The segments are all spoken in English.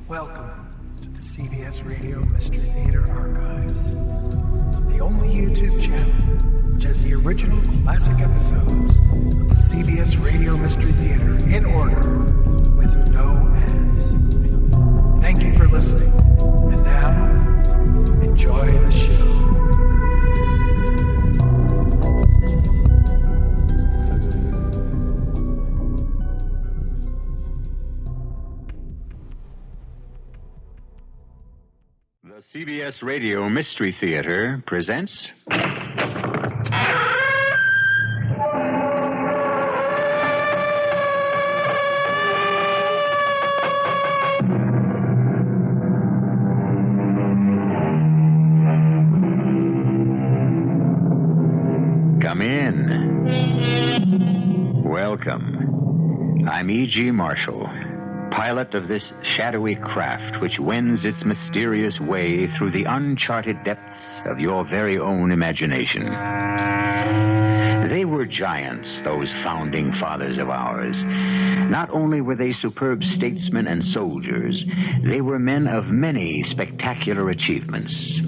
Welcome to the CBS Radio Mystery Theater Archives, the only YouTube channel which has the original classic episodes of the CBS Radio Mystery Theater in order with no ads. Thank you for listening, and now, enjoy the show. The CBS Radio Mystery Theater presents... Come in. Welcome. I'm E.G. Marshall, pilot of this shadowy craft which wends its mysterious way through the uncharted depths of your very own imagination. They were giants, those founding fathers of ours. Not only were they superb statesmen and soldiers, they were men of many spectacular achievements.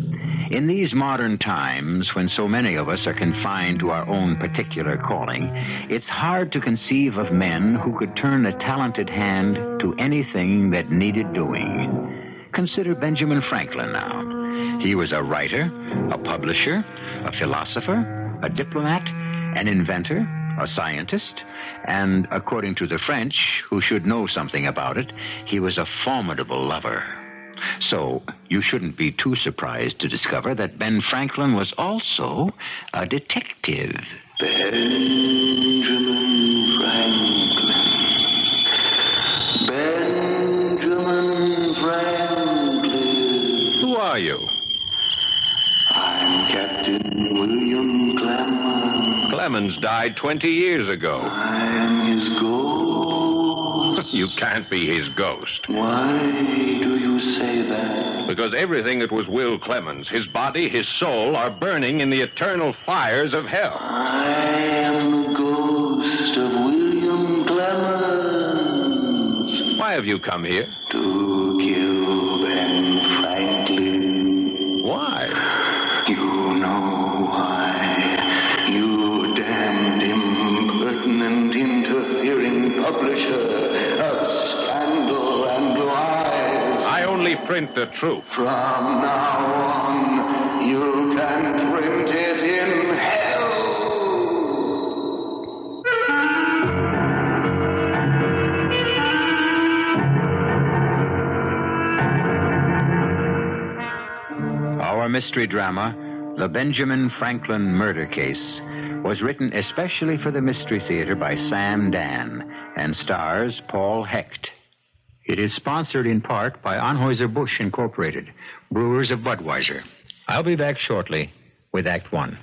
In these modern times, when so many of us are confined to our own particular calling, it's hard to conceive of men who could turn a talented hand to anything that needed doing. Consider Benjamin Franklin now. He was a writer, a publisher, a philosopher, a diplomat, an inventor, a scientist, and, according to the French, who should know something about it, he was a formidable lover. So, you shouldn't be too surprised to discover that Ben Franklin was also a detective. Benjamin Franklin. Benjamin Franklin. Who are you? I'm Captain William Clemens. Clemens died 20 years ago. I am his ghost. You can't be his ghost. Why do you say that? Because everything that was Will Clemens, his body, his soul, are burning in the eternal fires of hell. I am the ghost of William Clemens. Why have you come here? To kill Ben Franklin. Why? You know why. You damned impertinent, interfering publisher of scandal and lies. I only print the truth. From now on, you can print it in hell. Our mystery drama, The Benjamin Franklin Murder Case, was written especially for the Mystery Theater by Sam Dann and stars Paul Hecht. It is sponsored in part by Anheuser-Busch Incorporated, brewers of Budweiser. I'll be back shortly with Act One.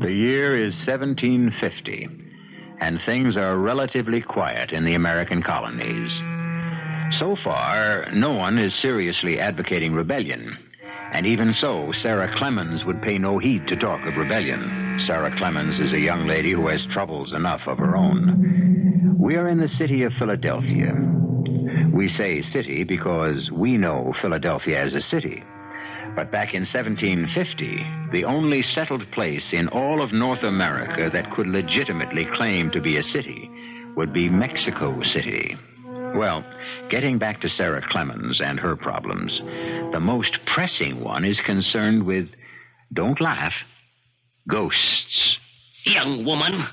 The year is 1750, and things are relatively quiet in the American colonies. So far, no one is seriously advocating rebellion. And even so, Sarah Clemens would pay no heed to talk of rebellion. Sarah Clemens is a young lady who has troubles enough of her own. We are in the city of Philadelphia. We say city because we know Philadelphia as a city. But back in 1750, the only settled place in all of North America that could legitimately claim to be a city would be Mexico City. Well, getting back to Sarah Clemens and her problems, the most pressing one is concerned with, don't laugh, ghosts. Young woman.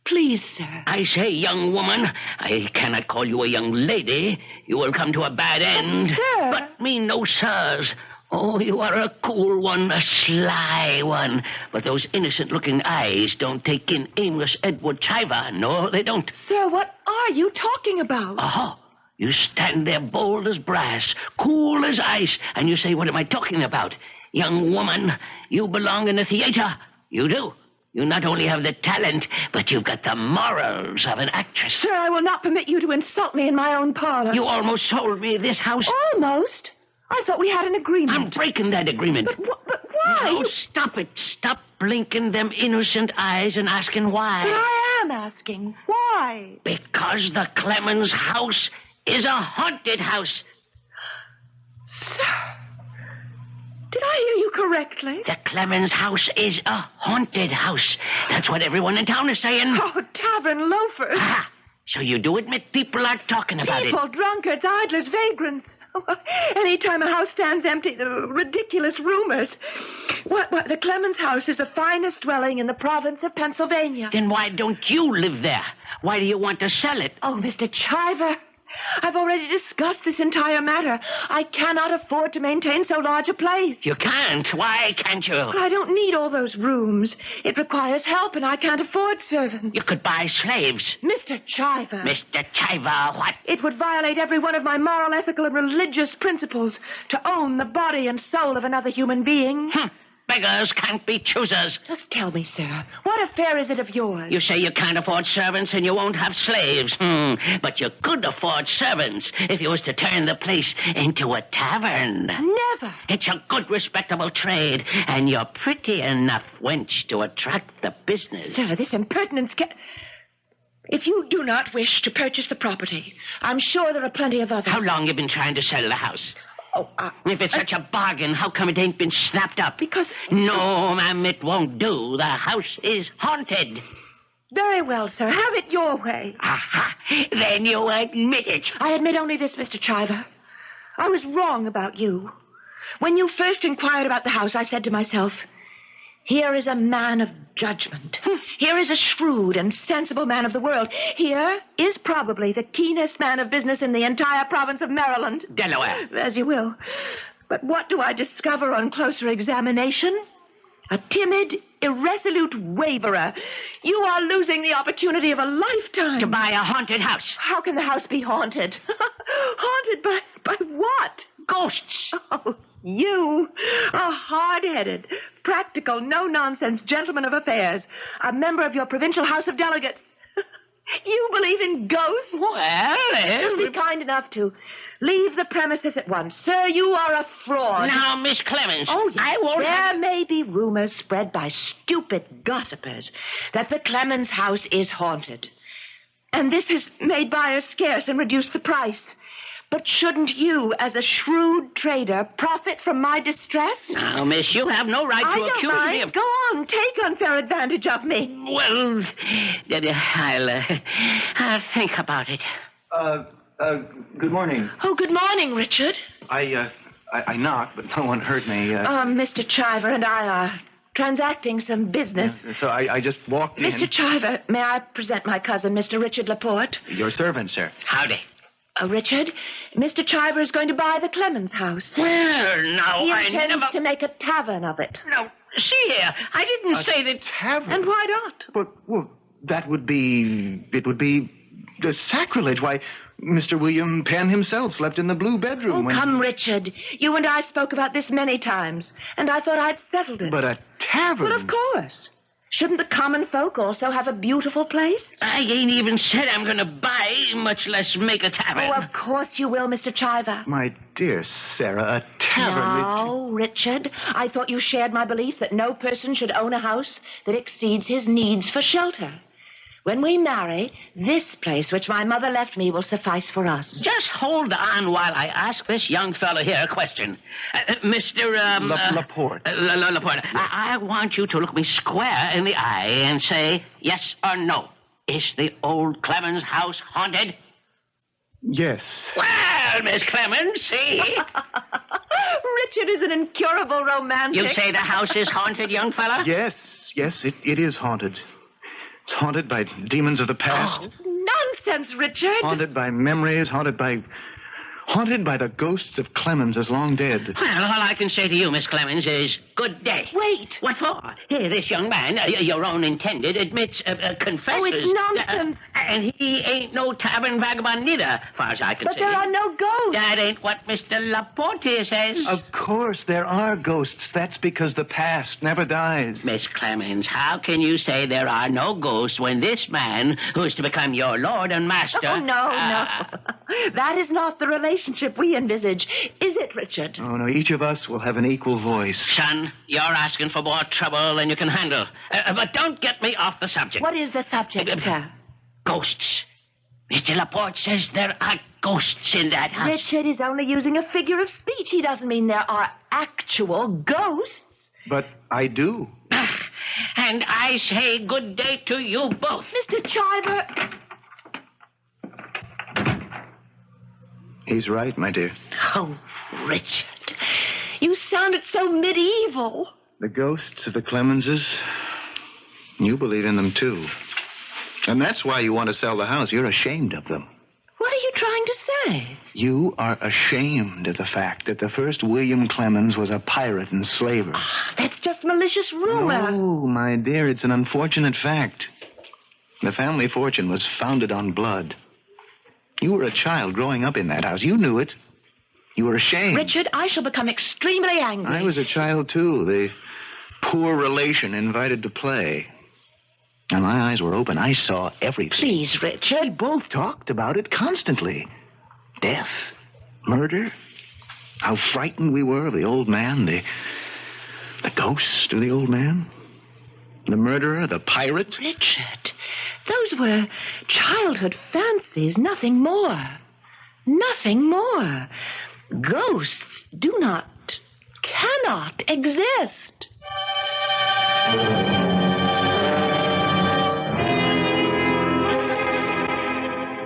Please, sir. I say, young woman, I cannot call you a young lady. You will come to a bad end. sir. But me no sirs. Oh, you are a cool one, a sly one. But those innocent-looking eyes don't take in aimless Edward Chiver. No, they don't. Sir, what are you talking about? Oh, you stand there bold as brass, cool as ice, and you say, what am I talking about? Young woman, you belong in the theater. You do. You not only have the talent, but you've got the morals of an actress. Sir, I will not permit you to insult me in my own parlor. You almost sold me this house. Almost? I thought we had an agreement. I'm breaking that agreement. But why? Why? Oh, stop it. Stop blinking them innocent eyes and asking why. But I am asking. Why? Because the Clemens house is a haunted house. Sir, did I hear you correctly? The Clemens house is a haunted house. That's what everyone in town is saying. Oh, tavern loafers. Ah, so you do admit people are talking about it. People, drunkards, idlers, vagrants. Anytime a house stands empty, the ridiculous rumors. What, the Clemens house is the finest dwelling in the province of Pennsylvania. Then why don't you live there? Why do you want to sell it? Oh, Mr. Chiver, I've already discussed this entire matter. I cannot afford to maintain so large a place. You can't. Why can't you? I don't need all those rooms. It requires help, and I can't afford servants. You could buy slaves. Mr. Chiver. Mr. Chiver, what? It would violate every one of my moral, ethical, and religious principles to own the body and soul of another human being. Beggars can't be choosers. Just tell me, sir, what affair is it of yours? You say you can't afford servants and you won't have slaves. But you could afford servants if you was to turn the place into a tavern. Never. It's a good, respectable trade, and you're pretty enough wench to attract the business. Sir, this impertinence If you do not wish to purchase the property, I'm sure there are plenty of others. How long you been trying to sell the house? Oh, If it's such a bargain, how come it ain't been snapped up? Because... No, ma'am, it won't do. The house is haunted. Very well, sir. Have it your way. Aha! Then you admit it. I admit only this, Mr. Chiver. I was wrong about you. When you first inquired about the house, I said to myself, here is a man of judgment. Here is a shrewd and sensible man of the world. Here is probably the keenest man of business in the entire province of Maryland. Delaware. As you will. But what do I discover on closer examination? A timid, irresolute waverer. You are losing the opportunity of a lifetime. To buy a haunted house. How can the house be haunted? Haunted by what? Ghosts. Oh, you, a hard-headed, practical, no-nonsense gentleman of affairs, a member of your provincial House of Delegates. You believe in ghosts? Well, Be kind enough to leave the premises at once. Sir, you are a fraud. Now, Miss Clemens. Oh, yes. I won't have... There may be rumors spread by stupid gossipers that the Clemens house is haunted. And this has made buyers scarce and reduced the price. But shouldn't you, as a shrewd trader, profit from my distress? Now, miss, you have no right to accuse me of... Go on, take unfair advantage of me. Well, I'll think about it. Good morning. Oh, good morning, Richard. I knocked, but no one heard me. Mr. Chiver and I are transacting some business. So I just walked in. Mr. Chiver, may I present my cousin, Mr. Richard Laporte? Your servant, sir. Howdy. Richard, Mr. Chiver is going to buy the Clemens house. Well, now, He I intends never... to make a tavern of it. No, see here, I didn't say that... Tavern? And why not? Well, that would be... It would be sacrilege. Why, Mr. William Penn himself slept in the blue bedroom. Oh, come, Richard. You and I spoke about this many times, and I thought I'd settled it. But a tavern? But of course. Shouldn't the common folk also have a beautiful place? I ain't even said I'm going to buy, much less make a tavern. Oh, of course you will, Mr. Chiver. My dear Sarah, a tavern... No, Richard. I thought you shared my belief that no person should own a house that exceeds his needs for shelter. When we marry, this place which my mother left me will suffice for us. Just hold on while I ask this young fellow here a question. Mr. Laporte. Laporte, I want you to look me square in the eye and say yes or no. Is the old Clemens house haunted? Yes. Well, Miss Clemens, see? Richard is an incurable romantic. You say the house is haunted, young fella? Yes, it is haunted. It's haunted by demons of the past. Oh, nonsense, Richard. Haunted by memories, haunted by the ghosts of Clemens as long dead. Well, all I can say to you, Miss Clemens, is good day. Wait. What for? Here, this young man, your own intended, admits, confesses... Oh, it's nonsense. And he ain't no tavern vagabond neither, far as I can But see. there are no ghosts. That ain't what Mr. Laporte says. Of course, there are ghosts. That's because the past never dies. Miss Clemens, how can you say there are no ghosts when this man, who is to become your lord and master... Oh, no. That is not the relationship we envisage. Is it, Richard? Oh, no, each of us will have an equal voice. Son, you're asking for more trouble than you can handle. But don't get me off the subject. What is the subject, sir? Ghosts. Mr. Laporte says there are ghosts in that house. Richard is only using a figure of speech. He doesn't mean there are actual ghosts. But I do. And I say good day to you both. Mr. Chiver... He's right, my dear. Oh, Richard, you sounded so medieval. The ghosts of the Clemenses, you believe in them, too. And that's why you want to sell the house. You're ashamed of them. What are you trying to say? You are ashamed of the fact that the first William Clemens was a pirate and slaver. That's just malicious rumor. No, my dear, it's an unfortunate fact. The family fortune was founded on blood. You were a child growing up in that house. You knew it. You were ashamed. Richard, I shall become extremely angry. I was a child, too. The poor relation invited to play. And my eyes were open. I saw everything. Please, Richard. We both talked about it constantly. Death. Murder. How frightened we were of the old man. The ghost of the old man. The murderer. The pirate. Richard, those were childhood fancies, nothing more. Nothing more. Ghosts cannot exist.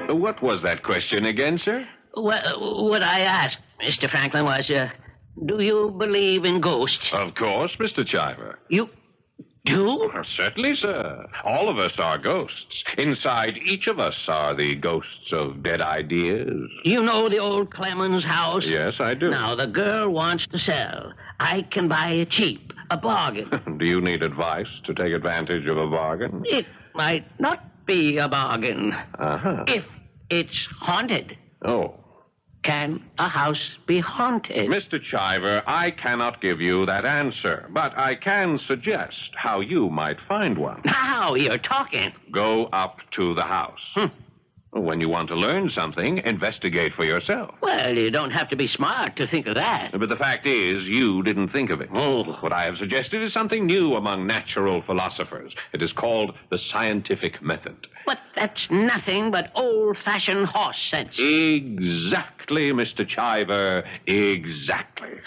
What was that question again, sir? Well, what I asked, Mr. Franklin, was, do you believe in ghosts? Of course, Mr. Chiver. You do? Well, certainly, sir. All of us are ghosts. Inside each of us are the ghosts of dead ideas. You know the old Clemens house? Yes, I do. Now, the girl wants to sell. I can buy it cheap, a bargain. Do you need advice to take advantage of a bargain? It might not be a bargain. Uh-huh. If it's haunted. Oh. Can a house be haunted? Mr. Chiver, I cannot give you that answer, but I can suggest how you might find one. Now you're talking. Go up to the house. When you want to learn something, investigate for yourself. Well, you don't have to be smart to think of that. But the fact is, you didn't think of it. Oh. What I have suggested is something new among natural philosophers. It is called the scientific method. But that's nothing but old-fashioned horse sense. Exactly, Mr. Chiver. Exactly.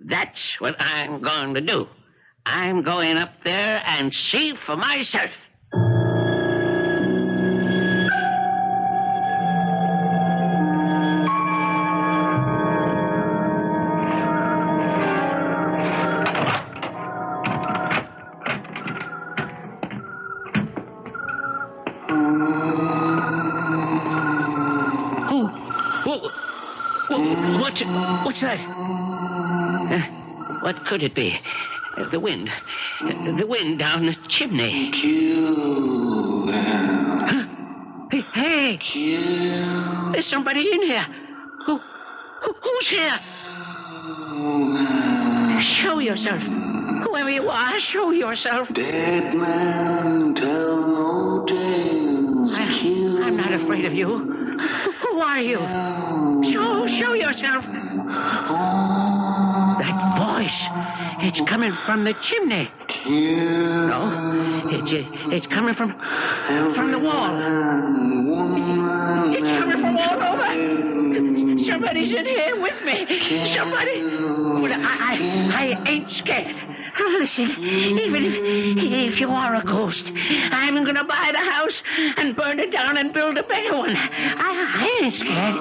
That's what I'm going to do. I'm going up there and see for myself. What's that? What could it be? The wind. The wind down the chimney. Hey! There's somebody in here. Who's here? Show yourself. Whoever you are, show yourself. Dead man tell no tales. I'm not afraid of you. Who are you? Show yourself. That voice. It's coming from the chimney. No, it's coming from the wall. It's coming from all over. Somebody's in here with me. Somebody. But I ain't scared. Listen, even if you are a ghost, I'm going to buy the house and burn it down and build a better one. I ain't scared.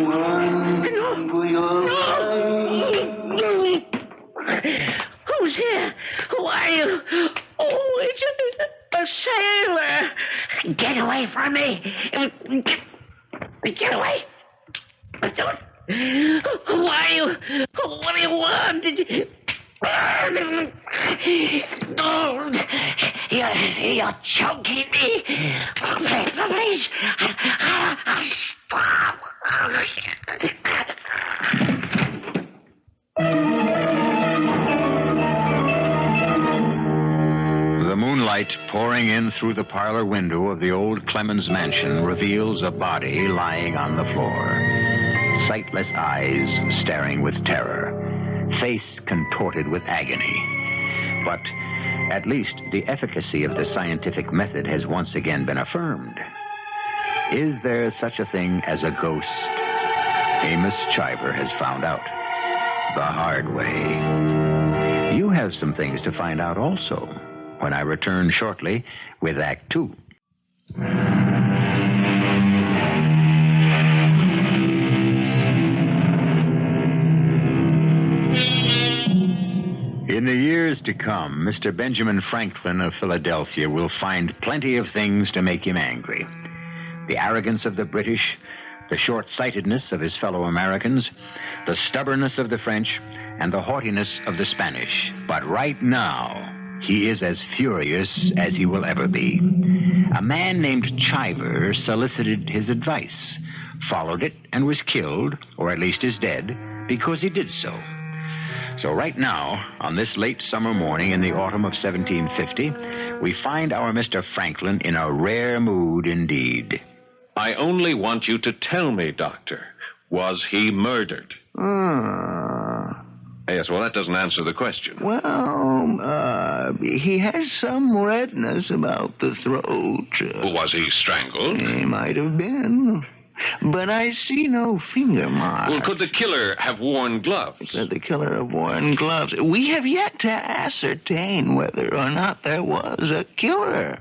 No. Who's here? Who are you? Oh, it's a sailor. Get away from me. Get away. Don't. Who are you? What do you want? Don't! You're choking me. Please. Stop. The moonlight pouring in through the parlor window of the old Clemens mansion reveals a body lying on the floor. Sightless eyes staring with terror. Face contorted with agony. But at least the efficacy of the scientific method has once again been affirmed. Is there such a thing as a ghost? Amos Chiver has found out the hard way. You have some things to find out also when I return shortly with Act 2. In the years to come, Mr. Benjamin Franklin of Philadelphia will find plenty of things to make him angry. The arrogance of the British, the short-sightedness of his fellow Americans, the stubbornness of the French, and the haughtiness of the Spanish. But right now, he is as furious as he will ever be. A man named Chiver solicited his advice, followed it, and was killed, or at least is dead, because he did so. So right now, on this late summer morning in the autumn of 1750, we find our Mr. Franklin in a rare mood indeed. I only want you to tell me, Doctor, was he murdered? Yes, well, that doesn't answer the question. Well, he has some redness about the throat. Was he strangled? He might have been. But I see no finger marks. Well, could the killer have worn gloves? Could the killer have worn gloves? We have yet to ascertain whether or not there was a killer.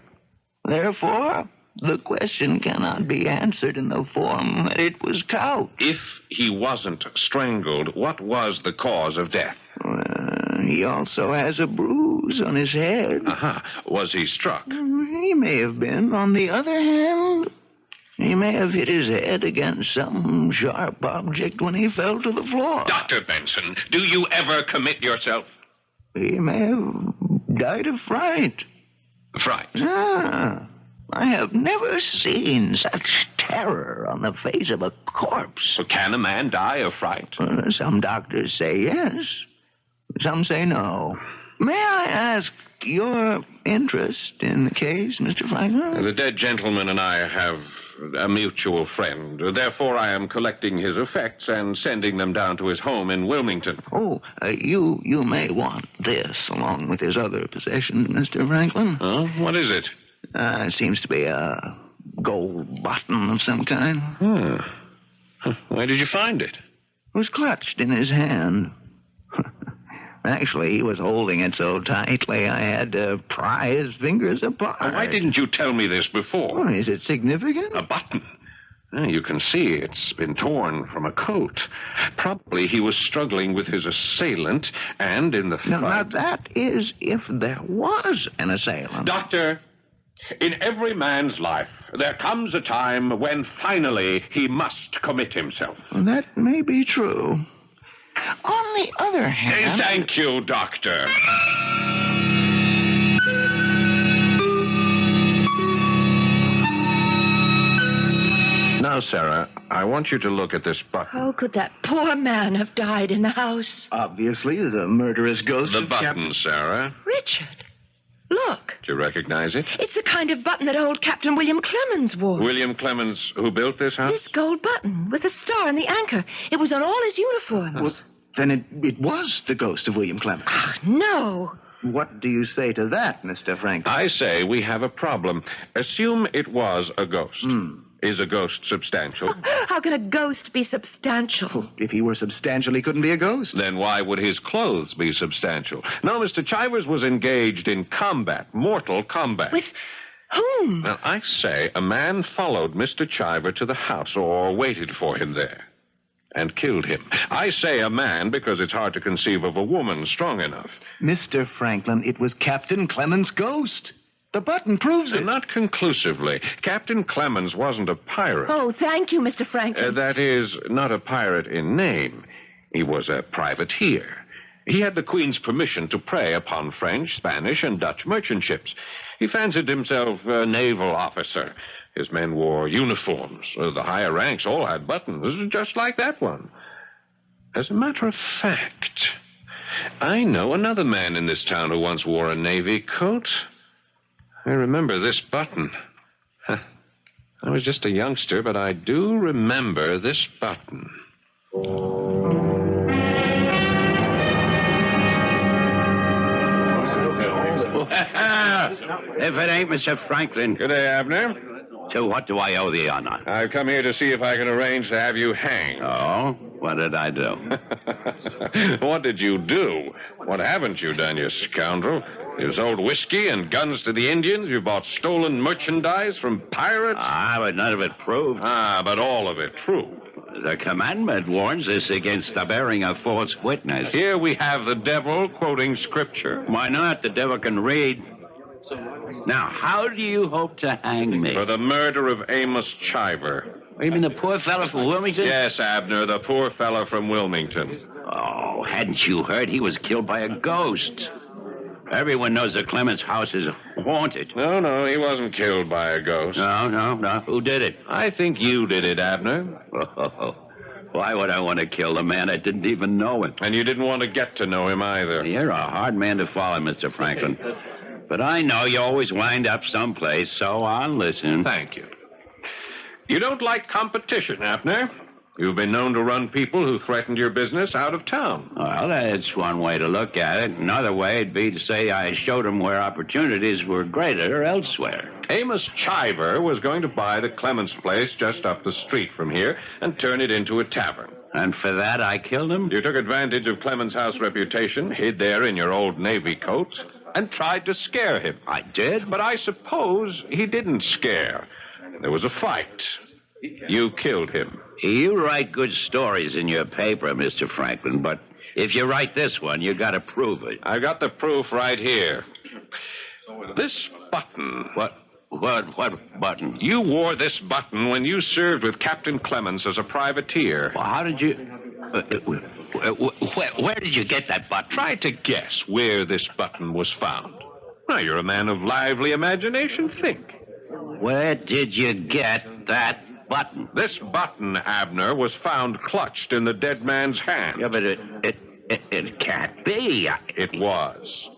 Therefore, the question cannot be answered in the form that it was couched. If he wasn't strangled, what was the cause of death? He also has a bruise on his head. Was he struck? He may have been. On the other hand, he may have hit his head against some sharp object when he fell to the floor. Dr. Benson, do you ever commit yourself? He may have died of fright. Fright? I have never seen such terror on the face of a corpse. So can a man die of fright? Some doctors say yes. Some say no. May I ask your interest in the case, Mr. Franklin? The dead gentleman and I have a mutual friend. Therefore, I am collecting his effects and sending them down to his home in Wilmington. You may want this along with his other possessions, Mr. Franklin. Oh, what is it? It seems to be a gold button of some kind. Where did you find it? It was clutched in his hand. Actually, he was holding it so tightly I had to pry his fingers apart. Why didn't you tell me this before? Is it significant? A button. You can see it's been torn from a coat. Probably he was struggling with his assailant, and in the fight... Now, that is if there was an assailant. Doctor, in every man's life, there comes a time when finally he must commit himself. Well, that may be true. On the other hand... Thank you, Doctor. Now, Sarah, I want you to look at this button. How could that poor man have died in the house? Obviously, the murderous ghost The of button, Sarah. Richard, look. Do you recognize it? It's the kind of button that old Captain William Clemens wore. William Clemens, who built this house? This gold button with the star and the anchor. It was on all his uniforms. Well, then it was the ghost of William Clemens. No. What do you say to that, Mr. Franklin? I say we have a problem. Assume it was a ghost. Is a ghost substantial? How can a ghost be substantial? If he were substantial, he couldn't be a ghost. Then why would his clothes be substantial? No, Mr. Chivers was engaged in combat, mortal combat. With whom? Now, I say a man followed Mr. Chiver to the house or waited for him there and killed him. I say a man because it's hard to conceive of a woman strong enough. Mr. Franklin, it was Captain Clemens' ghost. The button proves it. Not conclusively. Captain Clemens wasn't a pirate. Oh, thank you, Mr. Franklin. That is, not a pirate in name. He was a privateer. He had the Queen's permission to prey upon French, Spanish, and Dutch merchant ships. He fancied himself a naval officer. His men wore uniforms. The higher ranks all had buttons, just like that one. As a matter of fact, I know another man in this town who once wore a navy coat. I remember this button. I was just a youngster, but I do remember this button. If it ain't Mr. Franklin. Good day, Abner. So what do I owe the honor? I've come here to see if I can arrange to have you hanged. Oh? What did I do? What did you do? What haven't you done, you scoundrel? You sold whiskey and guns to the Indians. You bought stolen merchandise from pirates. But none of it proved. But all of it true. The commandment warns us against the bearing of false witness. Here we have the devil quoting scripture. Why not? The devil can read. Now, how do you hope to hang me? For the murder of Amos Chiver. You mean the poor fellow from Wilmington? Yes, Abner, the poor fellow from Wilmington. Oh, hadn't you heard he was killed by a ghost? Everyone knows that Clemens' house is haunted. No, he wasn't killed by a ghost. No. Who did it? I think you did it, Abner. Oh, why would I want to kill the man I didn't even know him? And you didn't want to get to know him either. You're a hard man to follow, Mr. Franklin. But I know you always wind up someplace, so I'll listen. Thank you. You don't like competition, Abner. You've been known to run people who threatened your business out of town. Well, that's one way to look at it. Another way would be to say I showed them where opportunities were greater elsewhere. Amos Chiver was going to buy the Clemens place just up the street from here and turn it into a tavern. And for that, I killed him? You took advantage of Clemens' house reputation, hid there in your old Navy coat, and tried to scare him. I did? But I suppose he didn't scare. There was a fight. You killed him. You write good stories in your paper, Mr. Franklin, but if you write this one, you got to prove it. I got the proof right here. This button. What button? You wore this button when you served with Captain Clemens as a privateer. Well, how did you... where did you get that button? Try to guess where this button was found. Now, you're a man of lively imagination. Think. Where did you get that button? This button, Abner, was found clutched in the dead man's hand. Yeah, but it can't be. It was.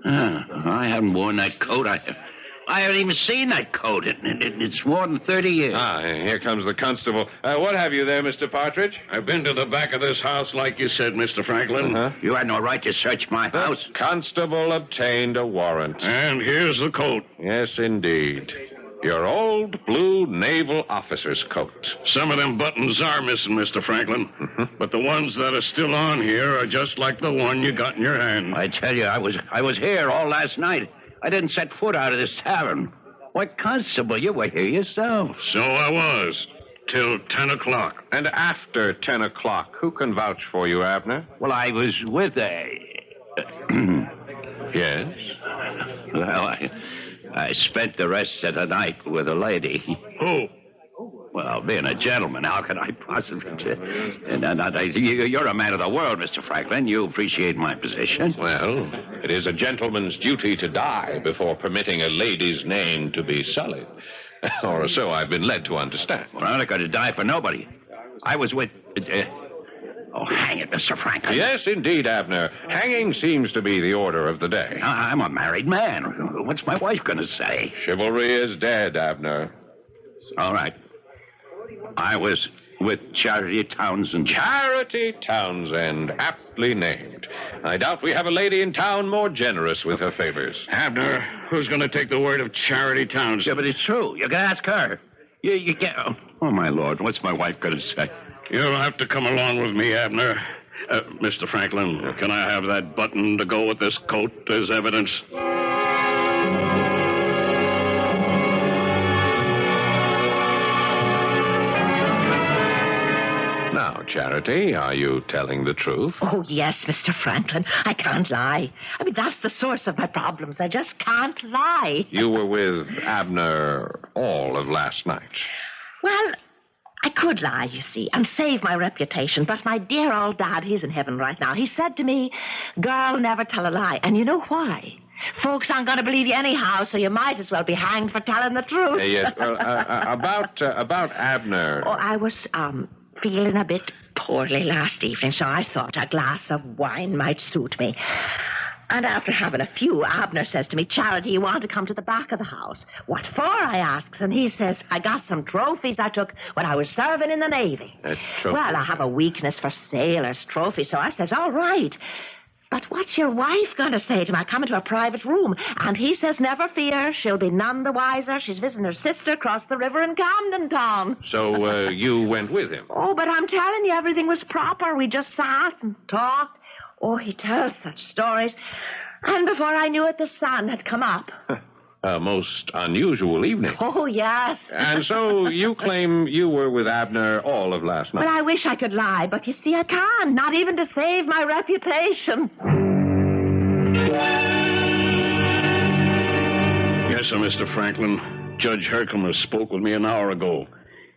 I haven't worn that coat. I haven't even seen that coat. It's more than 30 years. Here comes the constable. What have you there, Mr. Partridge? I've been to the back of this house like you said, Mr. Franklin. You had no right to search my house. The constable obtained a warrant. And here's the coat. Yes, indeed. Your old blue naval officer's coat. Some of them buttons are missing, Mr. Franklin. But the ones that are still on here are just like the one you got in your hand. I tell you, I was here all last night. I didn't set foot out of this tavern. Why, Constable, you were here yourself. So I was. Till 10 o'clock. And after 10 o'clock, who can vouch for you, Abner? Well, I was with Yes? Well, I spent the rest of the night with a lady. Who? Well, being a gentleman, how can I possibly... You're a man of the world, Mr. Franklin. You appreciate my position. Well, it is a gentleman's duty to die before permitting a lady's name to be sullied. Or so I've been led to understand. Well, I'm not going to die for nobody. I was with... Oh, hang it, Mr. Franklin. Yes, indeed, Abner. Hanging seems to be the order of the day. I'm a married man. What's my wife going to say? Chivalry is dead, Abner. All right. I was with Charity Townsend. Charity Townsend, aptly named. I doubt we have a lady in town more generous with her favors. Abner, who's going to take the word of Charity Townsend? Yeah, but it's true. You can ask her. You can't... Oh, my Lord, what's my wife going to say? You'll have to come along with me, Abner. Mr. Franklin, can I have that button to go with this coat as evidence? Now, Charity, are you telling the truth? Oh, yes, Mr. Franklin. I can't lie. I mean, that's the source of my problems. I just can't lie. You were with Abner all of last night. Well, I could lie, you see, and save my reputation, but my dear old dad, he's in heaven right now. He said to me, girl, never tell a lie. And you know why? Folks aren't going to believe you anyhow, so you might as well be hanged for telling the truth. Yes, well, about Abner. Oh, I was, feeling a bit poorly last evening, so I thought a glass of wine might suit me. And after having a few, Abner says to me, Charity, you want to come to the back of the house? What for, I asks. And he says, I got some trophies I took when I was serving in the Navy. Well, I have a weakness for sailors' trophies, so I says, all right. But what's your wife going to say to me? I come into a private room, and he says, never fear, she'll be none the wiser. She's visiting her sister across the river in Camden Town. So you went with him? Oh, but I'm telling you, everything was proper. We just sat and talked. Oh, he tells such stories. And before I knew it, the sun had come up. A most unusual evening. Oh, yes. And so you claim you were with Abner all of last night? Well, I wish I could lie, but you see, I can't. Not even to save my reputation. Yes, sir, Mr. Franklin. Judge Herkimer spoke with me an hour ago.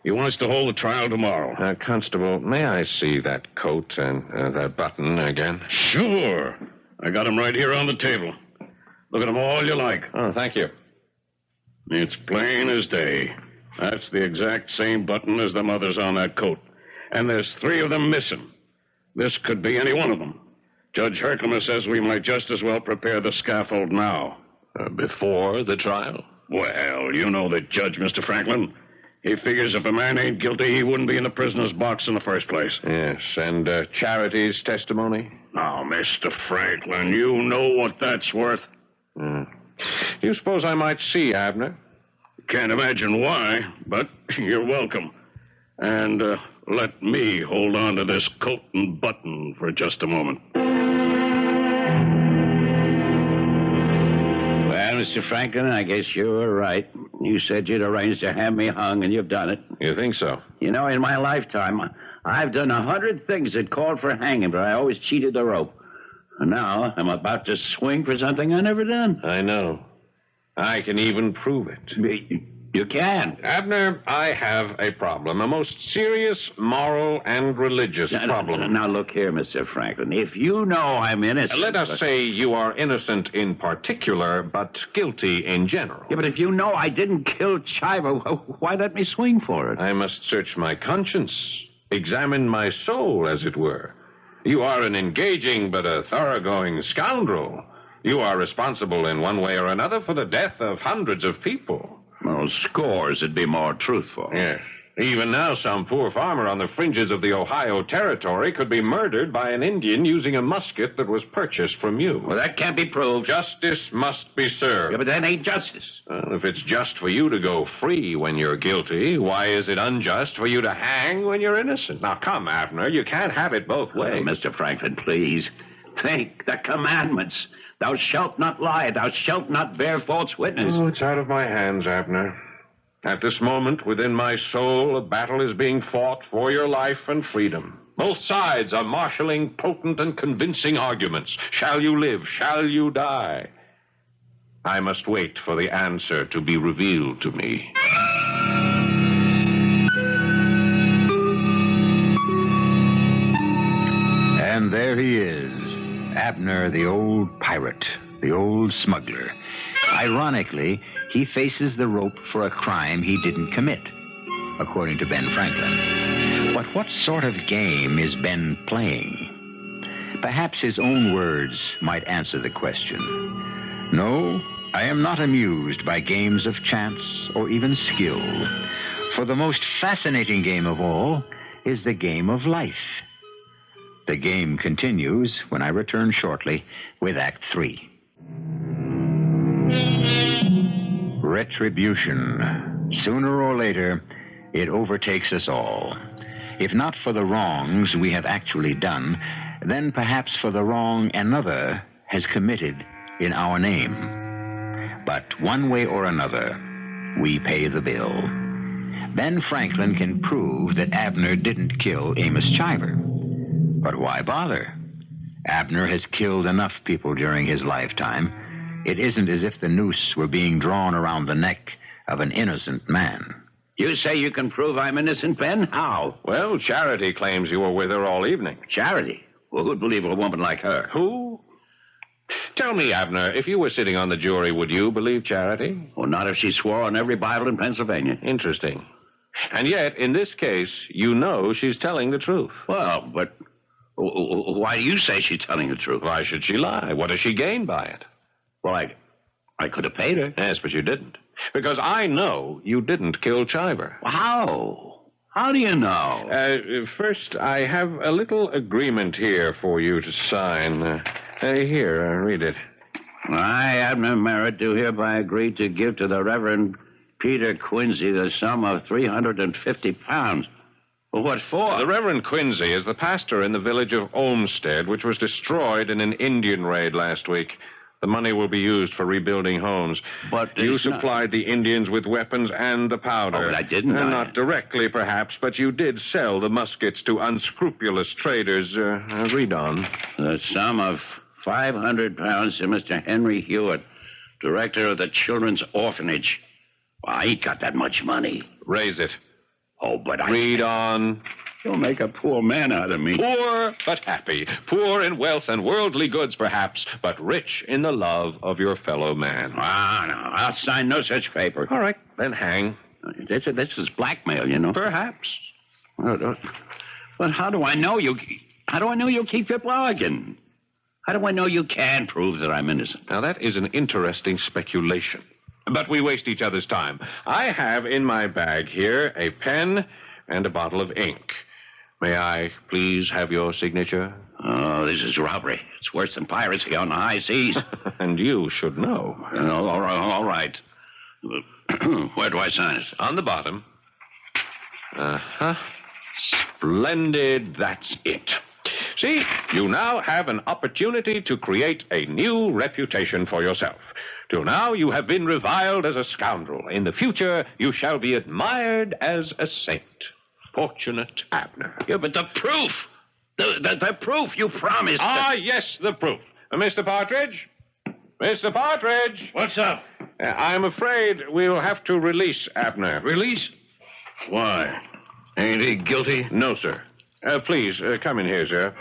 He wants to hold the trial tomorrow. Constable, may I see that coat and that button again? Sure. I got 'em right here on the table. Look at 'em all you like. Oh, thank you. It's plain as day. That's the exact same button as the mother's on that coat. And there's 3 of them missing. This could be any one of them. Judge Herkimer says we might just as well prepare the scaffold now. Before the trial? Well, you know the judge, Mr. Franklin. He figures if a man ain't guilty, he wouldn't be in the prisoner's box in the first place. Yes, and Charity's testimony? Now, Mr. Franklin, you know what that's worth. Do you suppose I might see Abner? Can't imagine why, but you're welcome. And let me hold on to this coat and button for just a moment. Well, Mr. Franklin, I guess you were right. You said you'd arranged to have me hung, and you've done it. You think so? You know, in my lifetime, I've done 100 things that called for hanging, but I always cheated the rope. And now I'm about to swing for something I never done. I know. I can even prove it. You can. Abner, I have a problem. A most serious moral and religious problem. Now, look here, Mr. Franklin. If you know I'm innocent... Let us say you are innocent in particular, but guilty in general. Yeah, but if you know I didn't kill Chiver, why let me swing for it? I must search my conscience. Examine my soul, as it were. You are an engaging but a thoroughgoing scoundrel. You are responsible in one way or another for the death of hundreds of people. Well, scores would be more truthful. Yes. Even now, some poor farmer on the fringes of the Ohio Territory could be murdered by an Indian using a musket that was purchased from you. Well, that can't be proved. Justice must be served. Yeah, but that ain't justice. Well, if it's just for you to go free when you're guilty, why is it unjust for you to hang when you're innocent? Now, come, Abner, you can't have it both ways. Oh, Mr. Franklin, please. Think the commandments. Thou shalt not lie. Thou shalt not bear false witness. Oh, it's out of my hands, Abner. At this moment, within my soul, a battle is being fought for your life and freedom. Both sides are marshaling potent and convincing arguments. Shall you live? Shall you die? I must wait for the answer to be revealed to me. And there he is, Abner, the old pirate, the old smuggler. Ironically, he faces the rope for a crime he didn't commit, according to Ben Franklin. But what sort of game is Ben playing? Perhaps his own words might answer the question. No, I am not amused by games of chance or even skill. For the most fascinating game of all is the game of life. The game continues when I return shortly with Act 3. Retribution. Sooner or later, it overtakes us all. If not for the wrongs we have actually done, then perhaps for the wrong another has committed in our name. But one way or another, we pay the bill. Ben Franklin can prove that Abner didn't kill Amos Chiver. But why bother? Abner has killed enough people during his lifetime. It isn't as if the noose were being drawn around the neck of an innocent man. You say you can prove I'm innocent, Ben? How? Well, Charity claims you were with her all evening. Charity? Well, who'd believe a woman like her? Who? Tell me, Abner, if you were sitting on the jury, would you believe Charity? Well, not if she swore on every Bible in Pennsylvania. Interesting. And yet, in this case, you know she's telling the truth. Well, but why do you say she's telling the truth? Why should she lie? What does she gain by it? Well, I could have paid her. Yes, but you didn't. Because I know you didn't kill Chiver. How? How do you know? First, I have a little agreement here for you to sign. Here, read it. I, Abner Merritt, do hereby agree to give to the Reverend Peter Quincy the sum of £350. Well, what for? The Reverend Quincy is the pastor in the village of Olmsted, which was destroyed in an Indian raid last week. The money will be used for rebuilding homes. But you supplied the Indians with weapons and the powder. Oh, but I didn't. Not directly, perhaps, but you did sell the muskets to unscrupulous traders. Read on. The sum of £500 to Mr. Henry Hewitt, director of the Children's Orphanage. Well, I ain't got that much money. Raise it. Oh, but Read on. You'll make a poor man out of me. Poor but happy. Poor in wealth and worldly goods, perhaps, but rich in the love of your fellow man. Ah, no. I'll sign no such paper. All right, then hang. This is blackmail, you know. Perhaps. But how do I know you? How do I know you'll keep your bargain? How do I know you can prove that I'm innocent? Now, that is an interesting speculation. But we waste each other's time. I have in my bag here a pen and a bottle of ink. May I please have your signature? Oh, this is robbery. It's worse than piracy on the high seas. And you should know. All right. Where do I sign it? On the bottom. Splendid. That's it. See, you now have an opportunity to create a new reputation for yourself. Till now, you have been reviled as a scoundrel. In the future, you shall be admired as a saint. Fortunate Abner. Yeah, but the proof. The proof you promised. Ah, yes, the proof. Mr. Partridge? Mr. Partridge? What's up? I'm afraid we'll have to release Abner. Release? Why? Ain't he guilty? No, sir. Please, come in here, sir.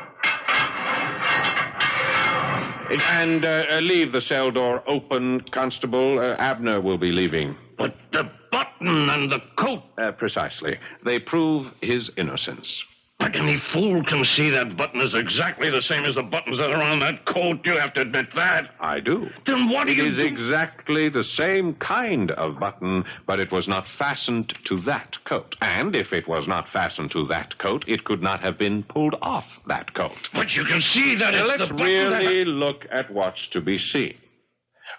And leave the cell door open, Constable. Abner will be leaving. But the button and the coat. Precisely. They prove his innocence. But any fool can see that button is exactly the same as the buttons that are on that coat. You have to admit that. I do. Then what do you It is exactly the same kind of button, but it was not fastened to that coat. And if it was not fastened to that coat, it could not have been pulled off that coat. But you can see that Now, it's let's the button really look at what's to be seen.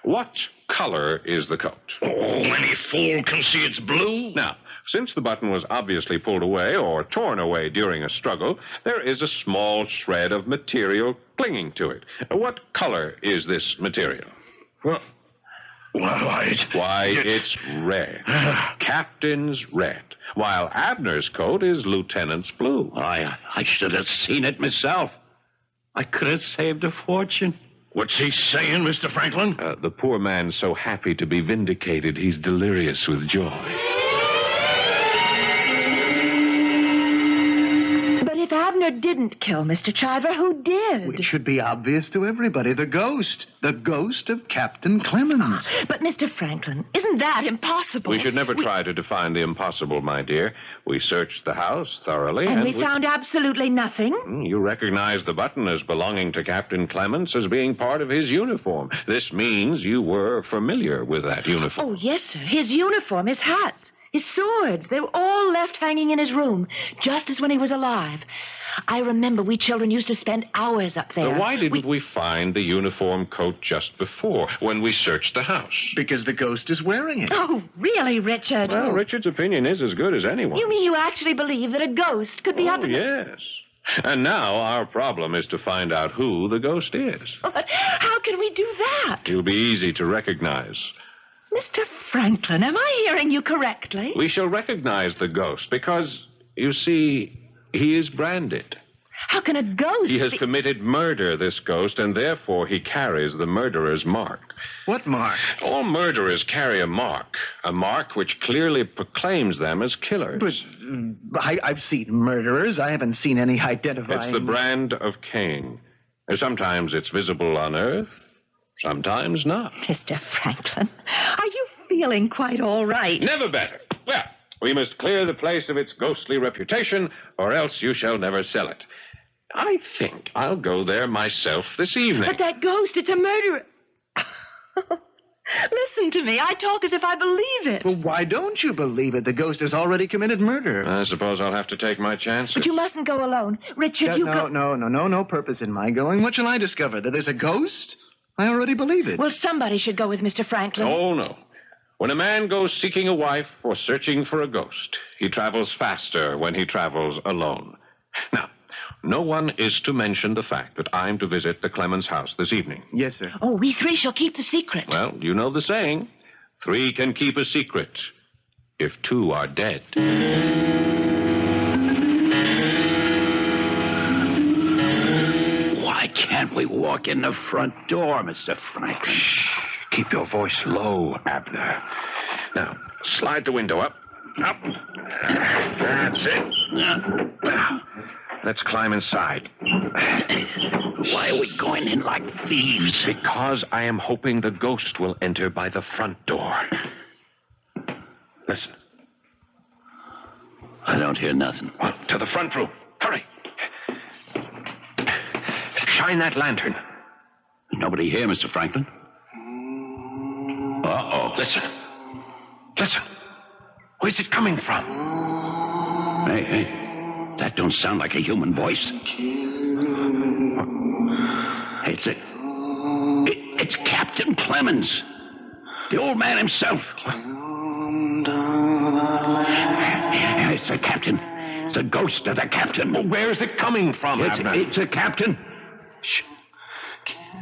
What color is the coat? Oh, any fool can see it's blue. Now, since the button was obviously pulled away or torn away during a struggle, there is a small shred of material clinging to it. What color is this material? Well, it's red. Captain's red. While Abner's coat is lieutenant's blue. I should have seen it myself. I could have saved a fortune. What's he saying, Mr. Franklin? The poor man's so happy to be vindicated, he's delirious with joy. If Abner didn't kill Mr. Chiver, who did? It should be obvious to everybody. The ghost. The ghost of Captain Clemens. But, Mr. Franklin, isn't that impossible? We should never try to define the impossible, my dear. We searched the house thoroughly. And we found absolutely nothing? You recognize the button as belonging to Captain Clemens as being part of his uniform. This means you were familiar with that uniform. Oh, yes, sir. His uniform, his hats, his swords, they were all left hanging in his room, just as when he was alive. I remember we children used to spend hours up there. Why didn't we find the uniform coat just before, when we searched the house? Because the ghost is wearing it. Oh, really, Richard? Well, Richard's opinion is as good as anyone. You mean you actually believe that a ghost could be up in yes. And now our problem is to find out who the ghost is. But how can we do that? He'll be easy to recognize. Mr. Franklin, am I hearing you correctly? We shall recognize the ghost because, you see, he is branded. How can a ghost... He has committed murder, this ghost, and therefore he carries the murderer's mark. What mark? All murderers carry a mark which clearly proclaims them as killers. But I've seen murderers. I haven't seen any identifying... It's the brand of Cain. Sometimes it's visible on Earth, sometimes not. Mr. Franklin, are you feeling quite all right? Never better. Well, we must clear the place of its ghostly reputation, or else you shall never sell it. I think I'll go there myself this evening. But that ghost, it's a murderer. Listen to me. I talk as if I believe it. Well, why don't you believe it? The ghost has already committed murder. I suppose I'll have to take my chances. But you mustn't go alone. Richard, you go... No purpose in my going. What shall I discover? That there's a ghost? I already believe it. Well, somebody should go with Mr. Franklin. Oh, no. When a man goes seeking a wife or searching for a ghost, he travels faster when he travels alone. Now, no one is to mention the fact that I'm to visit the Clemens house this evening. Yes, sir. Oh, we three shall keep the secret. Well, you know the saying. 3 can keep a secret if 2 are dead. Why can't we walk in the front door, Mr. Franklin? Shh. Keep your voice low, Abner. Now, slide the window up. Up. That's it. Now, let's climb inside. Why are we going in like thieves? Because I am hoping the ghost will enter by the front door. Listen. I don't hear nothing. Well, to the front room. Hurry. Shine that lantern. Nobody here, Mr. Franklin. Uh-oh. Listen. Listen. Where's it coming from? Hey. That don't sound like a human voice. Hey, it's Captain Clemens. The old man himself. It's the captain. It's the ghost of the captain. Well, where is it coming from, Abner? It's a captain. Shh.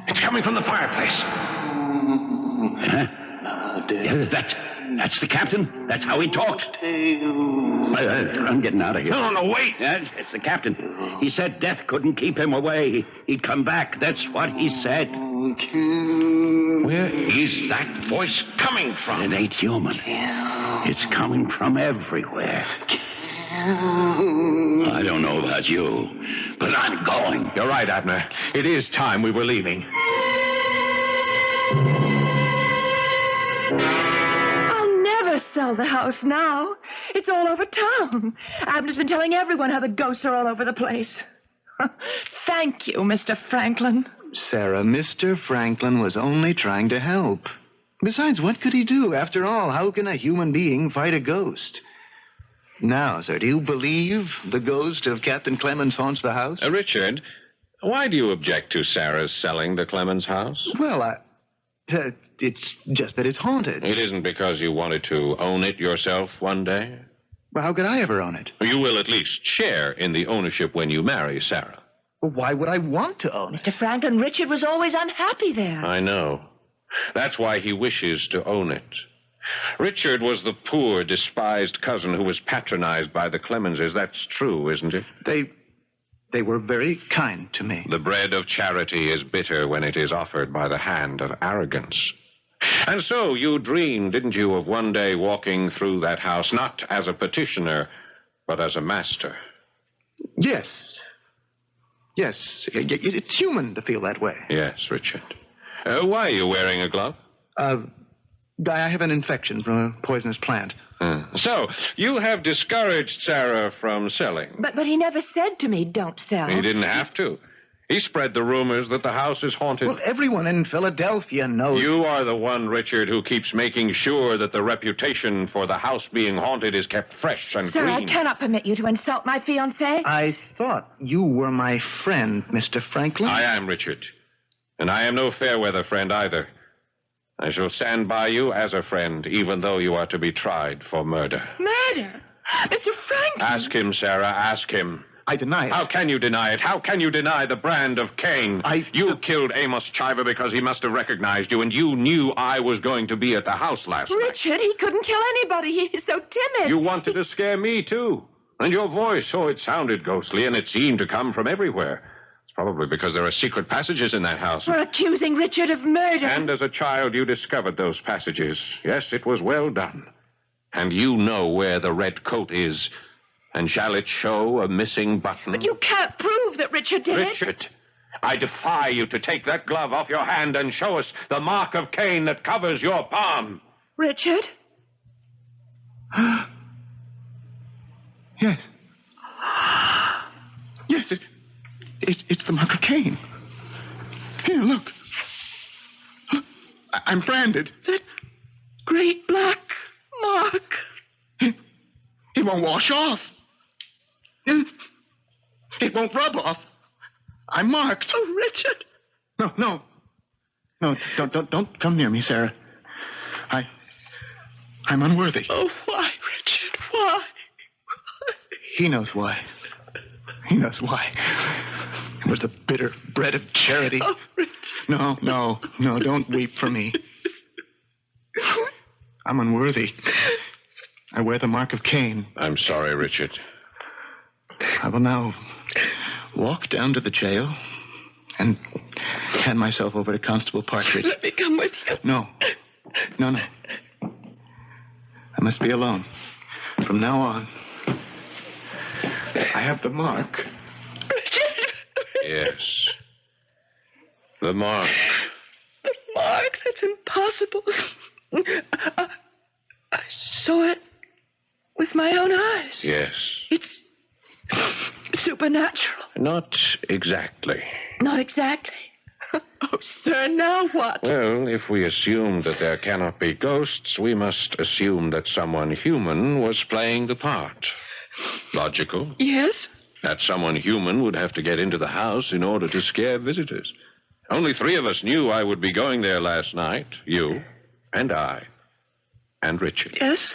It's coming from the fireplace. Huh? Yeah, that's the captain. That's how he talked. I'm getting out of here. No, wait. It's the captain. He said death couldn't keep him away. He'd come back. That's what he said. Where is that voice coming from? It ain't human. It's coming from everywhere. I don't know about you, but I'm going. You're right, Abner. It is time we were leaving. Sell the house now. It's all over town. Abner's been telling everyone how the ghosts are all over the place. Thank you, Mr. Franklin. Sarah, Mr. Franklin was only trying to help. Besides, what could he do? After all, how can a human being fight a ghost? Now, sir, do you believe the ghost of Captain Clemens haunts the house? Richard, why do you object to Sarah's selling the Clemens house? Well, it's just that it's haunted. It isn't because you wanted to own it yourself one day? Well, how could I ever own it? You will at least share in the ownership when you marry Sarah. Well, why would I want to own it? Mr. Franklin, Richard was always unhappy there. I know. That's why he wishes to own it. Richard was the poor, despised cousin who was patronized by the Clemenses. That's true, isn't it? They were very kind to me. The bread of charity is bitter when it is offered by the hand of arrogance. And so you dreamed, didn't you, of one day walking through that house, not as a petitioner, but as a master. Yes. Yes, it's human to feel that way. Yes, Richard. Why are you wearing a glove? I have an infection from a poisonous plant. So, you have discouraged Sarah from selling. But he never said to me, don't sell. He didn't have to. He spread the rumors that the house is haunted. Well, everyone in Philadelphia knows. You are the one, Richard, who keeps making sure that the reputation for the house being haunted is kept fresh and Sir, clean. I cannot permit you to insult my fiancé. I thought you were my friend, Mr. Franklin. I am, Richard. And I am no fair-weather friend either. I shall stand by you as a friend, even though you are to be tried for murder. Murder? Mr. Franklin! Ask him, Sarah, ask him. I deny it. How can you deny it? How can you deny the brand of Cain? You killed Amos Chiver because he must have recognized you, and you knew I was going to be at the house last night. Richard, he couldn't kill anybody. He's so timid. You wanted to scare me, too. And your voice, it sounded ghostly, and it seemed to come from everywhere. It's probably because there are secret passages in that house. We're accusing Richard of murder. And as a child, you discovered those passages. Yes, it was well done. And you know where the red coat is. And shall it show a missing button? But you can't prove that Richard did it. Richard, I defy you to take that glove off your hand and show us the mark of Cain that covers your palm. Richard? Yes. Yes, it's the mark of Cain. Here, look. I'm branded. That great black mark. It won't wash off. It won't rub off. I'm marked. Oh, Richard. No, don't come near me, Sarah. I'm unworthy. Oh, why, Richard? Why? He knows why. He knows why. It was the bitter bread of charity. Oh, Richard. No, don't weep for me. I'm unworthy. I wear the mark of Cain. I'm sorry, Richard. I will now walk down to the jail and hand myself over to Constable Partridge. Let me come with you. No. I must be alone. From now on, I have the mark. Richard. Yes. The mark. The mark? That's impossible. I saw it with my own eyes. Yes. It's supernatural. Not exactly. Not exactly. Oh, sir, now what? Well, if we assume that there cannot be ghosts, we must assume that someone human was playing the part. Logical? Yes? That someone human would have to get into the house in order to scare visitors. Only 3 of us knew I would be going there last night. You and I. And Richard. Yes?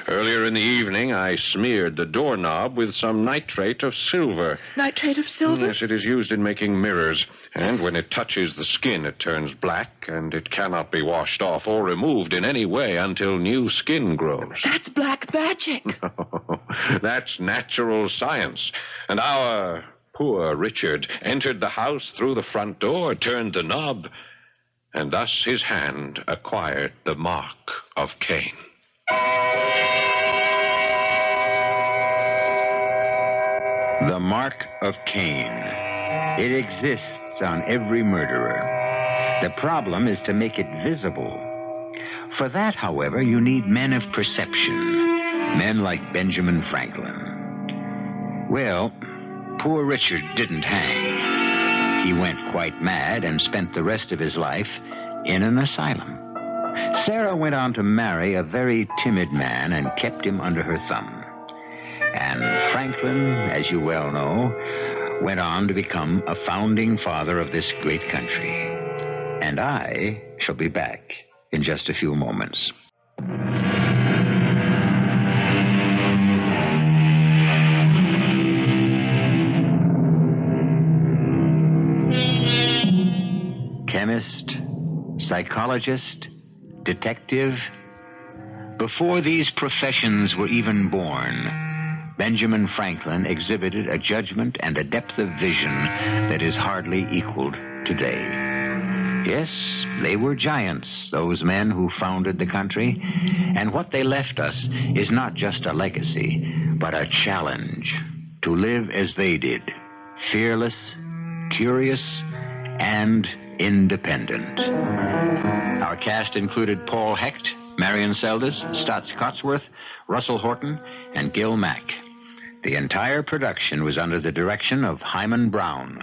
Earlier in the evening, I smeared the doorknob with some nitrate of silver. Nitrate of silver? Yes, it is used in making mirrors. And when it touches the skin, it turns black, and it cannot be washed off or removed in any way until new skin grows. That's black magic. That's natural science. And our poor Richard entered the house through the front door, turned the knob, and thus his hand acquired the mark of Cain. The mark of Cain. It exists on every murderer. The problem is to make it visible. For that, however, you need men of perception. Men like Benjamin Franklin. Well, poor Richard didn't hang. He went quite mad and spent the rest of his life in an asylum. Sarah went on to marry a very timid man and kept him under her thumb. And Franklin, as you well know, went on to become a founding father of this great country. And I shall be back in just a few moments. Chemist, psychologist, detective. Before these professions were even born, Benjamin Franklin exhibited a judgment and a depth of vision that is hardly equaled today. Yes, they were giants, those men who founded the country, and what they left us is not just a legacy, but a challenge to live as they did, fearless, curious, and independent. Our cast included Paul Hecht, Marian Seldes, Staats Cotsworth, Russell Horton, and Gil Mack. The entire production was under the direction of Hyman Brown.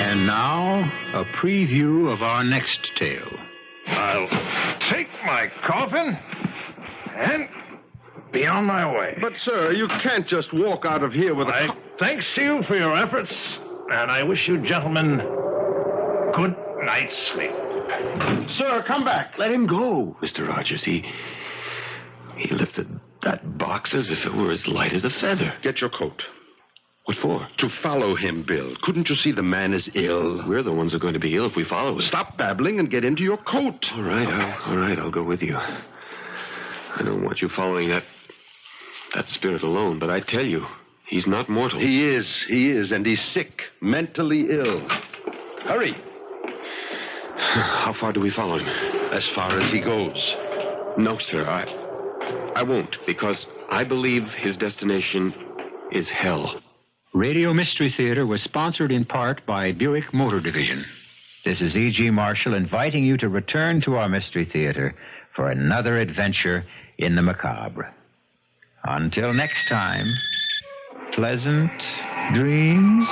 And now, a preview of our next tale. I'll take my coffin and be on my way. But, sir, you can't just walk out of here with a... Thanks to you for your efforts, and I wish you gentlemen good night's sleep. Sir, come back. Let him go, Mr. Rogers. He lifted that box as if it were as light as a feather. Get your coat. What for? To follow him, Bill. Couldn't you see the man is ill? We're the ones who are going to be ill if we follow him. Stop babbling and get into your coat. All right, I'll go with you. I don't want you following that that spirit alone, but I tell you, he's not mortal. He is, and he's sick, mentally ill. Hurry. How far do we follow him? As far as he goes. No, sir, I won't, because I believe his destination is hell. Radio Mystery Theater was sponsored in part by Buick Motor Division. This is E.G. Marshall inviting you to return to our Mystery Theater for another adventure in the macabre. Until next time, pleasant dreams.